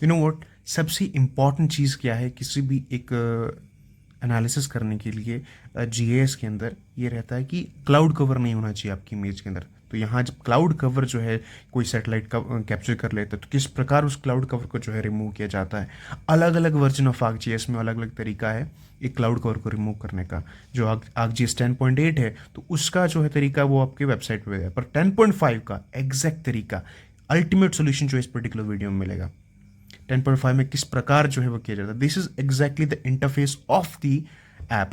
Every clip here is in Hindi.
यू नो व्हाट, सबसे इम्पॉर्टेंट चीज़ क्या है किसी भी एक एनालिसिस करने के लिए जीएएस के अंदर, ये रहता है कि क्लाउड कवर नहीं होना चाहिए आपकी इमेज के अंदर। तो यहाँ जब क्लाउड कवर जो है कोई सैटेलाइट का कैप्चर कर लेता है, तो किस प्रकार उस क्लाउड कवर को जो है रिमूव किया जाता है। अलग अलग वर्जन ऑफ आर्कजीएस में अलग अलग तरीका है एक क्लाउड कवर को रिमूव करने का। जो आर्कजीएस 10.8 है तो उसका जो है तरीका वो आपके वेबसाइट पे है, पर 10.5 का एग्जैक्ट तरीका, अल्टीमेट सोल्यूशन जो इस पर्टिकुलर वीडियो में मिलेगा। 10.5 में किस प्रकार जो है वो किया जाता है, this is exactly the interface of the app,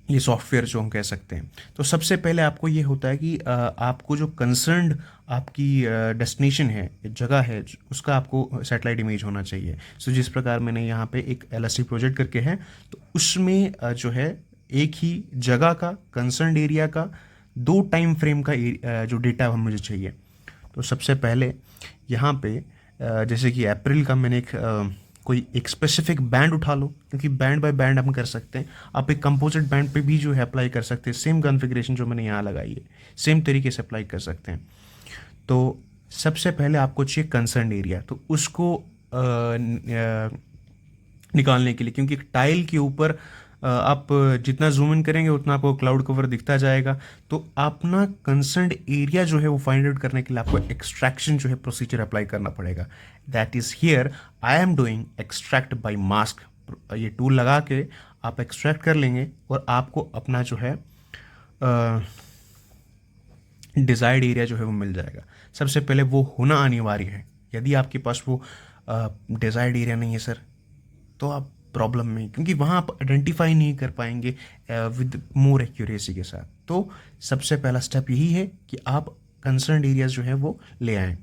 ये सॉफ्टवेयर जो हम कह सकते हैं। तो सबसे पहले आपको ये होता है कि आपको जो कंसर्न्ड आपकी डेस्टिनेशन है, जगह है, उसका आपको सैटेलाइट इमेज होना चाहिए। सो जिस प्रकार मैंने यहाँ पे एक एलएसटी प्रोजेक्ट करके है, तो उसमें जो है एक ही जगह का, कंसर्न्ड एरिया का, 2 टाइम फ्रेम का जो डेटा हम मुझे चाहिए। तो सबसे पहले यहाँ पे जैसे कि अप्रैल का मैंने कोई एक स्पेसिफिक बैंड उठा लो, क्योंकि बैंड बाय बैंड हम कर सकते हैं। आप एक कंपोजिट बैंड पे भी जो है अप्लाई कर सकते हैं, सेम कॉन्फ़िगरेशन जो मैंने यहाँ लगाई है सेम तरीके से अप्लाई कर सकते हैं। तो सबसे पहले आपको चाहिए कंसर्न एरिया, तो उसको निकालने के लिए, क्योंकि टाइल के ऊपर आप जितना जूम इन करेंगे उतना आपको क्लाउड कवर दिखता जाएगा। तो अपना कंसर्न्ड एरिया जो है वो फाइंड आउट करने के लिए आपको एक्सट्रैक्शन जो है प्रोसीजर अप्लाई करना पड़ेगा। That is here I am doing extract by mask. ये टूल लगा के आप एक्सट्रैक्ट कर लेंगे और आपको अपना जो है डिज़ायर्ड एरिया जो है वो मिल जाएगा। सबसे पहले वो होना अनिवार्य है। यदि आपके पास वो डिज़ायर्ड एरिया नहीं है सर, तो आप प्रॉब्लम में, क्योंकि वहाँ आप आइडेंटिफाई नहीं कर पाएंगे विद मोर एक्यूरेसी के साथ। तो सबसे पहला स्टेप यही है कि आप कंसर्न एरियाज जो है वो ले आएँ।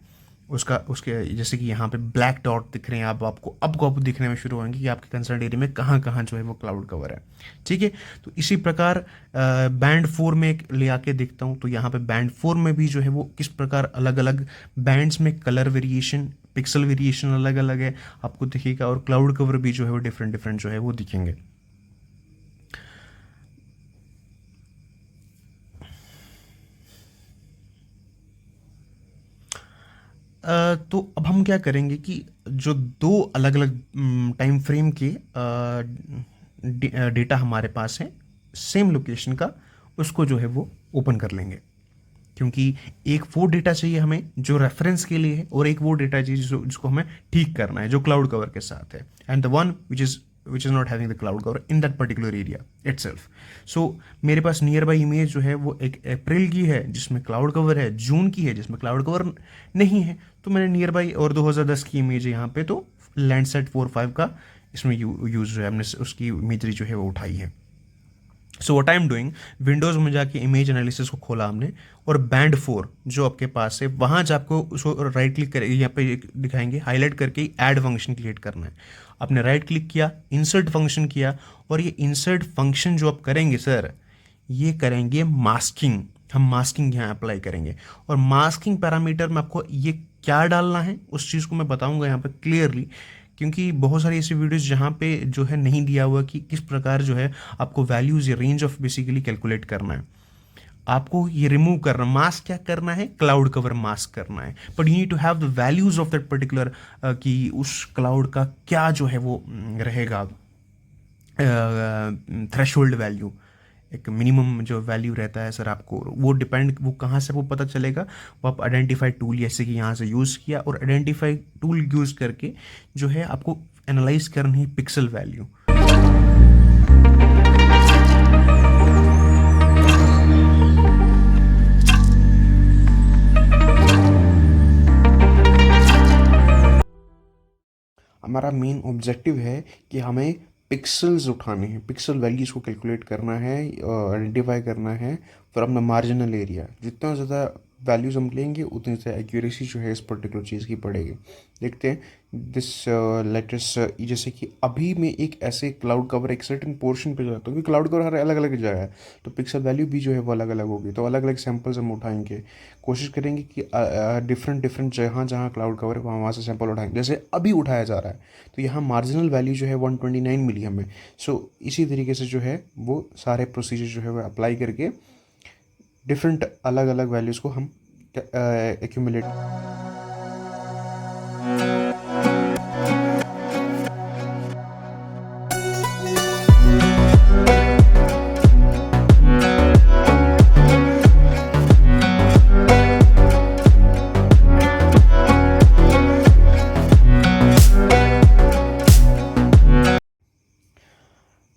उसके जैसे कि यहाँ पे ब्लैक डॉट दिख रहे हैं, आपको दिखने में शुरू होंगे कि आपके कंसर्न एरिया में कहाँ कहाँ जो है वो क्लाउड कवर है। ठीक है, तो इसी प्रकार बैंड 4 में एक ले आके देखता हूँ। तो यहाँ पे बैंड 4 में भी जो है वो किस प्रकार अलग अलग बैंड्स में कलर वेरिएशन, पिक्सल वेरिएशन अलग अलग है आपको दिखेगा, और क्लाउड कवर भी जो है वो डिफरेंट डिफरेंट जो है वो दिखेंगे। तो अब हम क्या करेंगे कि जो 2 अलग अलग टाइम फ्रेम के डेटा हमारे पास है सेम लोकेशन का, उसको जो है वो ओपन कर लेंगे। क्योंकि एक वो डेटा चाहिए हमें जो रेफरेंस के लिए है, और एक वो डेटा चाहिए जिसको हमें ठीक करना है जो क्लाउड कवर के साथ है, and the one which is not having the cloud cover in that particular area itself. So मेरे पास नियर बाई इमेज जो है वो एक अप्रैल की है जिसमें क्लाउड कवर है, जून की है जिसमें क्लाउड कवर नहीं है। तो मैंने नियर बाई, और 2010 की इमेज है यहाँ पे, तो लैंडसेट 4.5 का इसमें यूज़ जो है हमने उसकी इमेजरी जो है वो उठाई है। So what I am doing, Windows में जाके इमेज एनालिसिस को खोला हमने, और बैंड 4 जो आपके पास है वहाँ जा आपको उसको राइट क्लिक करेंगे, यहाँ पे दिखाएंगे हाईलाइट करके ऐड फंक्शन क्रिएट करना है। आपने राइट क्लिक किया, इंसर्ट फंक्शन किया, और ये इंसर्ट फंक्शन जो आप करेंगे सर, ये करेंगे मास्किंग। हम मास्किंग यहाँ अप्लाई करेंगे, और मास्किंग पैरामीटर में आपको ये क्या डालना है उस चीज़ को मैं बताऊंगा यहाँ पे क्लियरली, क्योंकि बहुत सारी ऐसी वीडियोस जहाँ पे जो है नहीं दिया हुआ कि किस प्रकार जो है आपको वैल्यूज़ या रेंज ऑफ बेसिकली कैलकुलेट करना है। आपको ये रिमूव करना, मास्क क्या करना है, क्लाउड कवर मास्क करना है, but you need to have the values of that particular, कि उस क्लाउड का क्या जो है वो रहेगा थ्रेशोल्ड वैल्यू। एक मिनिमम जो वैल्यू रहता है सर, आपको वो डिपेंड, वो कहाँ से वो पता चलेगा, वो आप आइडेंटिफाई टूल जैसे कि यहाँ से यूज़ किया, और आइडेंटिफाई टूल यूज़ करके जो है आपको एनालाइज करनी है पिक्सल वैल्यू। हमारा मेन ऑब्जेक्टिव है कि हमें पिक्सल्स उठाने हैं, पिक्सल वैल्यूज़ को कैलकुलेट करना है, आइडेंटिफाई करना है फ्रॉम द मार्जिनल एरिया। जितना ज़्यादा वैल्यूज़ हम लेंगे उतनी ज़्यादा एक्यूरेसी जो है इस पर्टिकुलर चीज़ की पड़ेगी। देखते हैं दिस लेटेस्ट, जैसे कि अभी मैं एक ऐसे क्लाउड कवर एक सर्टेन पोर्शन पे जाता हूँ, क्योंकि क्लाउड कवर हर अलग अलग जगह है, तो पिक्सल वैल्यू भी जो है वो अलग अलग होगी। तो अलग अलग सैम्पल्स हम उठाएंगे, कोशिश करेंगे कि डिफरेंट डिफरेंट जहाँ जहाँ क्लाउड कवर है वहाँ वहाँ से सैंपल उठाएंगे। जैसे अभी उठाया जा रहा है, तो यहाँ मार्जिनल वैल्यू जो है 129 मिली हमें। सो इसी तरीके से जो है वो सारे प्रोसीजर जो है वो अप्लाई करके डिफरेंट अलग अलग वैल्यूज़ को हम एक्यूमुलेट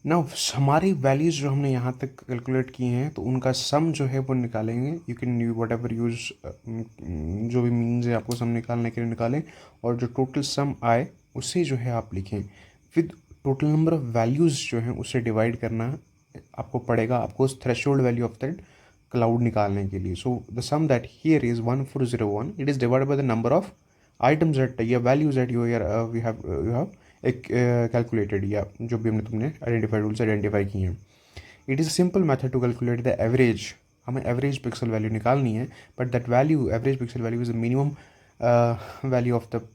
ना हमारी वैल्यूज़ जो हमने यहाँ तक कैलकुलेट किए हैं तो उनका सम जो है वो निकालेंगे। You can you what ever use जो भी मीन्स है आपको सम निकालने के लिए निकालें, और जो टोटल सम आए उसे जो है आप लिखें। फिर टोटल नंबर ऑफ़ वैल्यूज़ जो हैं उससे डिवाइड करना आपको पड़ेगा, आपको उस threshold value of that cloud निकालने के लिए। So the sum that here is 1401, it is divided by the number of items that या वैल्यूज दैट यू हैव एक कैलकुलेटेड, या जो भी हमने तुमने आइडेंटिफाई रूल से आइडेंटिफाई किए हैं। It is a simple method to calculate the average. हमें एवरेज पिक्सल वैल्यू निकालनी है, but that value average pixel value is the minimum value of the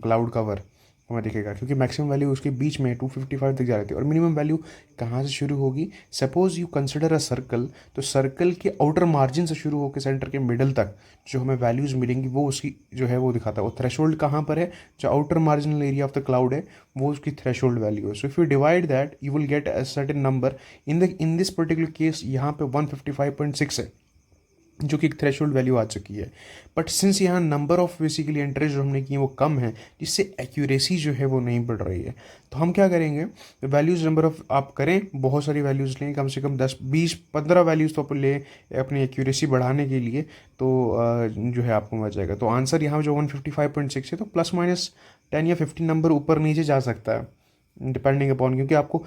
cloud cover हमें दिखेगा, क्योंकि मैक्सिमम वैल्यू उसके बीच में 255 तक जा रही थी। और मिनिमम वैल्यू कहाँ से शुरू होगी? Suppose you consider a circle, तो सर्कल के आउटर मार्जिन से शुरू होकर सेंटर के मिडल तक जो हमें वैल्यूज़ मिलेंगी वो उसकी जो है वो दिखाता है। वो थ्रेशोल्ड कहाँ पर है? जो outer marginal area of the cloud है वो उसकी थ्रेशोल्ड वैल्यू है। So if you divide that you will get a certain number. In this particular case यहाँ पे 155.6 है, जो कि एक थ्रेशोल्ड वैल्यू आ चुकी है। बट सिंस यहाँ नंबर ऑफ बेसिकली एंट्रीज जो हमने की वो कम है, जिससे एक्यूरेसी जो है वो नहीं बढ़ रही है, तो हम क्या करेंगे? वैल्यूज़ नंबर ऑफ आप करें, बहुत सारी वैल्यूज़ लें, कम से कम 10 20 15 वैल्यूज़ तो अपन लें अपनी एक्यूरेसी बढ़ाने के लिए, तो जो है आपको मिल जाएगा। तो आंसर यहाँ जो 155.6 है, तो प्लस माइनस 10 या 15 नंबर ऊपर नीचे जा सकता है डिपेंडिंग अपॉन, क्योंकि आपको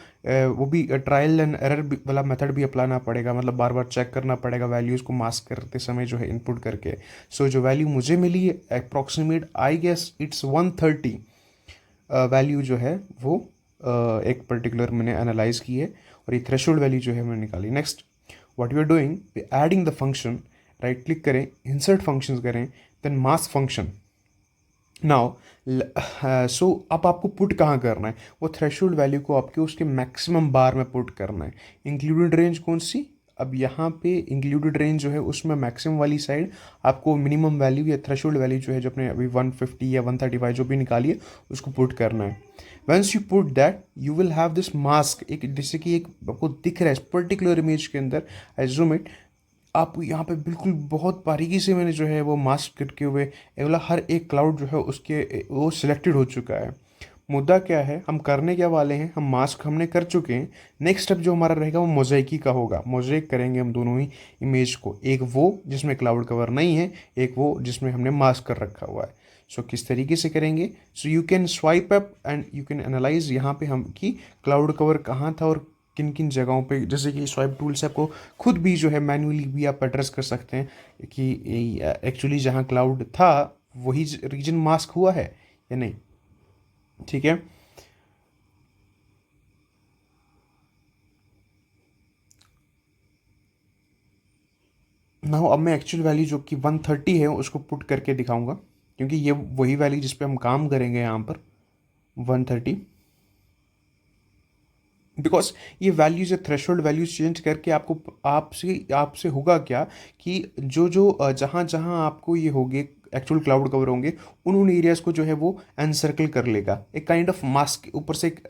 वो भी ट्रायल एंड एरर वाला मेथड भी अपनाना पड़ेगा, मतलब बार बार चेक करना पड़ेगा वैल्यूज़ को मास्क करते समय जो है इनपुट करके। सो जो वैल्यू मुझे मिली है approximate I guess it's 130 value जो है वो एक पर्टिकुलर मैंने एनालाइज की है, और ये थ्रेशोल्ड वैल्यू जो है मैंने निकाली। Next what we are doing, adding the function, right click करें, इंसर्ट फंक्शंस करें, then mask function. Now so अब आपको पुट कहाँ करना है? वो थ्रेशोल्ड वैल्यू को आपके उसके मैक्सिमम बार में पुट करना है। इंक्लूडेड रेंज कौन सी? अब यहाँ पे इंक्लूडेड रेंज जो है उसमें मैक्सिमम वाली साइड आपको मिनिमम वैल्यू या थ्रेशोल्ड वैल्यू जो है जो अपने अभी 150 या 135 जो भी निकाली है उसको पुट करना है। Once you put that you will have this mask, एक जैसे कि एक आपको दिख रहा है इस पर्टिकुलर इमेज के अंदर, आई जूम इट, आप यहाँ पे बिल्कुल बहुत बारीकी से मैंने जो है वो मास्क करके हुए ये वाला हर एक क्लाउड जो है उसके वो सिलेक्टेड हो चुका है। मुद्दा क्या है, हम करने क्या वाले हैं? हम मास्क हमने कर चुके हैं, नेक्स्ट स्टेप जो हमारा रहेगा वो मोज़ेकी का होगा। मोज़ेक करेंगे हम दोनों ही इमेज को, एक वो जिसमें क्लाउड कवर नहीं है, एक वो जिसमें हमने मास्क कर रखा हुआ है। सो किस तरीके से करेंगे? So you can swipe up and you can analyse यहाँ पे हम कि क्लाउड कवर कहाँ था और किन किन जगहों पे, जैसे कि स्वाइप टूल से आपको खुद भी जो है मैन्युअली भी आप एड्रेस कर सकते हैं कि एक्चुअली जहाँ क्लाउड था वही रीजन मास्क हुआ है या नहीं। ठीक है, ना अब मैं एक्चुअल वैल्यू जो कि 130 है उसको पुट करके दिखाऊंगा, क्योंकि ये वही वैल्यू जिस पे हम काम करेंगे यहाँ पर 130। बिकॉज ये वैल्यूज या थ्रेशोल्ड वैल्यूज चेंज करके आपको आपसे आपसे होगा क्या कि जो जो जहाँ जहाँ आपको ये होंगे एक्चुअल क्लाउड कवर होंगे उन एरियाज को जो है वो एनसर्कल कर लेगा, एक काइंड ऑफ मास्क ऊपर से एक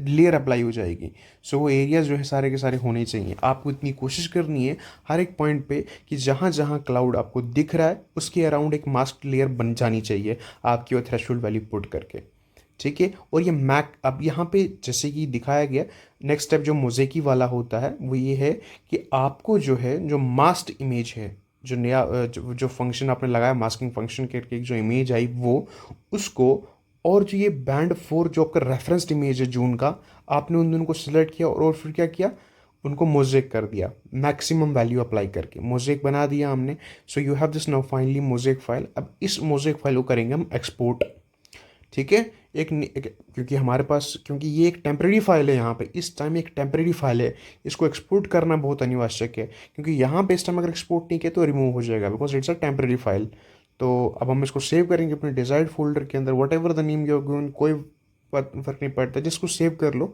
लेयर अप्लाई हो जाएगी। सो वो एरियाज जो है सारे के सारे होने चाहिए। आपको इतनी कोशिश करनी है हर एक पॉइंट पे कि जहाँ जहाँ क्लाउड आपको दिख रहा है उसके अराउंड एक मास्क लेयर बन जानी चाहिए आपकी वो थ्रेशोल्ड वैल्यू पुट करके। ठीक है, और ये मैक अब यहाँ पे जैसे कि दिखाया गया, नेक्स्ट स्टेप जो मोज़ेकी वाला होता है वो ये है कि आपको जो है जो मास्क्ड इमेज है, जो नया जो फंक्शन आपने लगाया मास्किंग फंक्शन करके जो इमेज आई वो उसको, और जो ये बैंड 4 जो आपका रेफरेंस्ड इमेज है जून का, आपने उन दोनों को सिलेक्ट किया और फिर क्या किया, उनको मोज़ेक कर दिया मैक्सिमम वैल्यू अप्लाई करके, मोज़ेक बना दिया हमने। So you have this now finally mosaic file. अब इस मोज़ेक फाइल को करेंगे हम एक्सपोर्ट। ठीक है, क्योंकि हमारे पास, क्योंकि ये एक टेम्प्रेरी फाइल है, यहाँ पे इस टाइम एक टेम्प्रेरी फाइल है, इसको एक्सपोर्ट करना बहुत अनिवार्य है, क्योंकि यहाँ पे इस टाइम अगर एक्सपोर्ट नहीं किया तो रिमूव हो जाएगा, because it's a temporary file. तो अब हम इसको सेव करेंगे अपने डिजायर्ड फोल्डर के अंदर, what ever the name you given, कोई फर्क नहीं पड़ता, जिसको सेव कर लो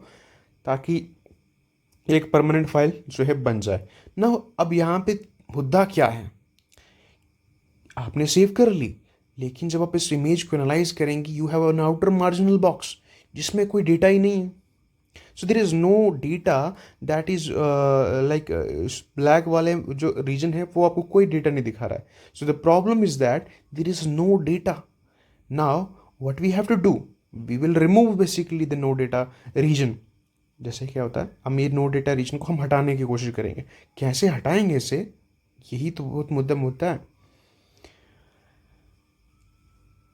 ताकि एक परमानेंट फाइल जो है बन जाए ना। अब यहाँ पे मुद्दा क्या है, आपने सेव कर ली, लेकिन जब आप इस इमेज को एनालाइज करेंगे you have an outer marginal box जिसमें कोई डेटा ही नहीं है। So there is no data, that is like black वाले जो रीजन है वो आपको कोई डेटा नहीं दिखा रहा है। So the problem is that there is no data. Now what we have to do, we will remove basically the no data region. जैसे क्या होता है, अब ये नो डेटा रीजन को हम हटाने की कोशिश करेंगे। कैसे हटाएंगे इसे, यही तो बहुत मुद्दा है।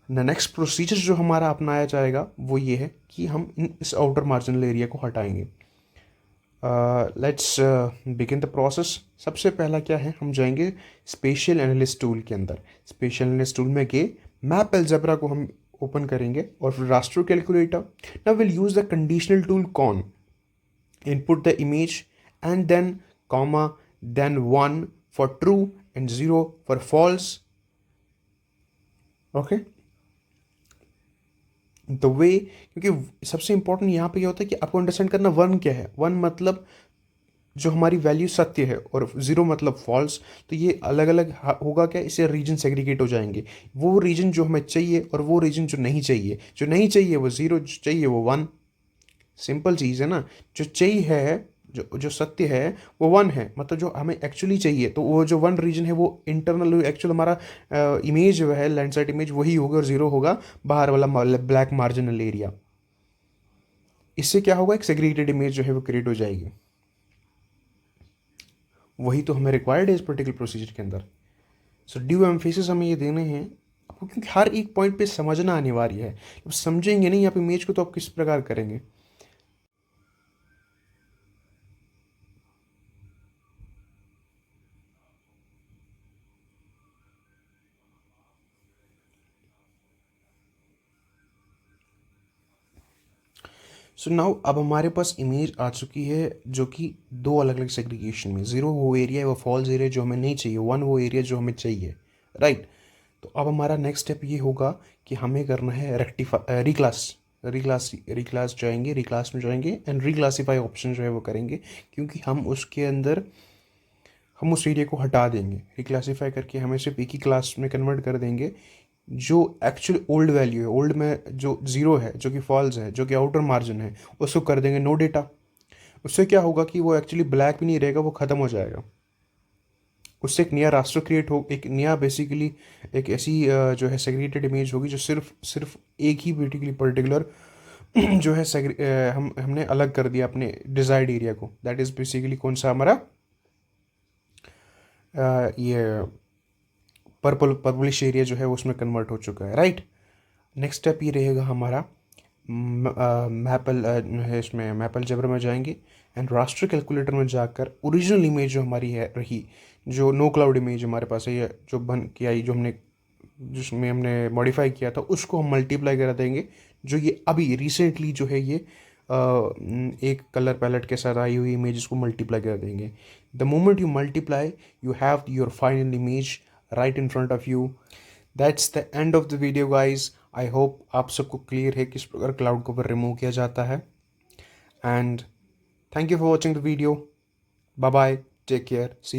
नेक्स्ट प्रोसीजर जो हमारा अपनाया जाएगा वो ये है कि हम इस आउटर मार्जिनल एरिया को हटाएंगे। Let's begin the process. सबसे पहला क्या है, हम जाएंगे स्पेशियल एनालिस्ट टूल के अंदर। स्पेशियल एनालिस्ट टूल में गए, मैप अलजेब्रा को हम ओपन करेंगे और फिर raster calculator. Now will use the conditional tool con, input the image, and then comma, then 1 for true and 0 for false. Okay, the way, क्योंकि सबसे इंपॉर्टेंट यहाँ पे क्या होता है कि आपको अंडरस्टैंड करना वन क्या है। वन मतलब जो हमारी वैल्यू सत्य है और जीरो मतलब फॉल्स। तो ये अलग अलग होगा क्या, इससे रीजन सेग्रीगेट हो जाएंगे। वो रीजन जो हमें चाहिए और वो रीजन जो नहीं चाहिए। जो नहीं चाहिए वो जीरो, जो चाहिए वो वन। सिंपल चीज़ है ना। जो चाहिए है, जो जो सत्य है वो वन है, मतलब जो हमें एक्चुअली चाहिए। तो वो जो वन रीजन है वो इंटरनल एक्चुअल हमारा इमेज जो है, लैंडसाइड इमेज, वही होगा और जीरो होगा बाहर वाला ब्लैक मार्जिनल एरिया। इससे क्या होगा, एक सेग्रीगेटेड इमेज जो है वो क्रिएट हो जाएगी। वही तो हमें रिक्वायर्ड है इस पर्टिकुलर प्रोसीजर के अंदर। सो ड्यू एम्फेसिस हमें ये देने हैं आपको, क्योंकि हर एक पॉइंट पे समझना अनिवार्य है। जब समझेंगे नहीं आप इमेज को तो आप किस प्रकार करेंगे। सो नाउ अब हमारे पास इमेज आ चुकी है जो कि दो अलग अलग सेग्रीगेशन में। ज़ीरो वो एरिया है, वो फॉल्स एरिया जो हमें नहीं चाहिए, वन वो एरिया जो हमें चाहिए, राइट। तो अब हमारा नेक्स्ट स्टेप ये होगा कि हमें करना है रेक्टिफाई, रिक्लास जाएंगे, रिक्लास में जाएंगे एंड रिक्लासीफाई ऑप्शन जो है वो करेंगे, क्योंकि हम उसके अंदर हम उस एरिया को हटा देंगे। रिक्लासीफाई करके हमें सिर्फ एक ही क्लास में कन्वर्ट कर देंगे। जो एक्चुअल ओल्ड वैल्यू है, ओल्ड में जो ज़ीरो है, जो कि फॉल्स है, जो कि आउटर मार्जिन है, उसको कर देंगे नो डेटा। उससे क्या होगा कि वो एक्चुअली ब्लैक भी नहीं रहेगा, वो ख़त्म हो जाएगा। उससे एक नया रास्टर क्रिएट हो, एक नया बेसिकली एक ऐसी जो है सेग्रीगेटेड इमेज होगी जो सिर्फ सिर्फ एक ही पर्टिकुलर जो है हमने अलग कर दिया अपने डिजायर्ड एरिया को। दैट इज़ बेसिकली कौन सा हमारा ये पर्पलिश एरिया जो है उसमें कन्वर्ट हो चुका है, राइट। नेक्स्ट स्टेप ये रहेगा हमारा मैपल है, इसमें मैपल जबर में जाएंगे एंड रास्टर कैलकुलेटर में जाकर ओरिजिनल इमेज जो हमारी है रही, जो नो क्लाउड इमेज हमारे पास है, ये जो बन के आई, जो हमने जिसमें हमने मॉडिफाई किया था, उसको हम मल्टीप्लाई करा देंगे। जो ये अभी रिसेंटली जो है ये एक कलर पैलेट के साथ आई हुई इमेज को मल्टीप्लाई कर देंगे। The moment you multiply, you have your final image right in front of you. That's the end of the video guys. I hope आप सबको क्लियर है किस प्रकार क्लाउड कवर रिमूव किया जाता है। And thank you for watching the video. Bye bye, take care, C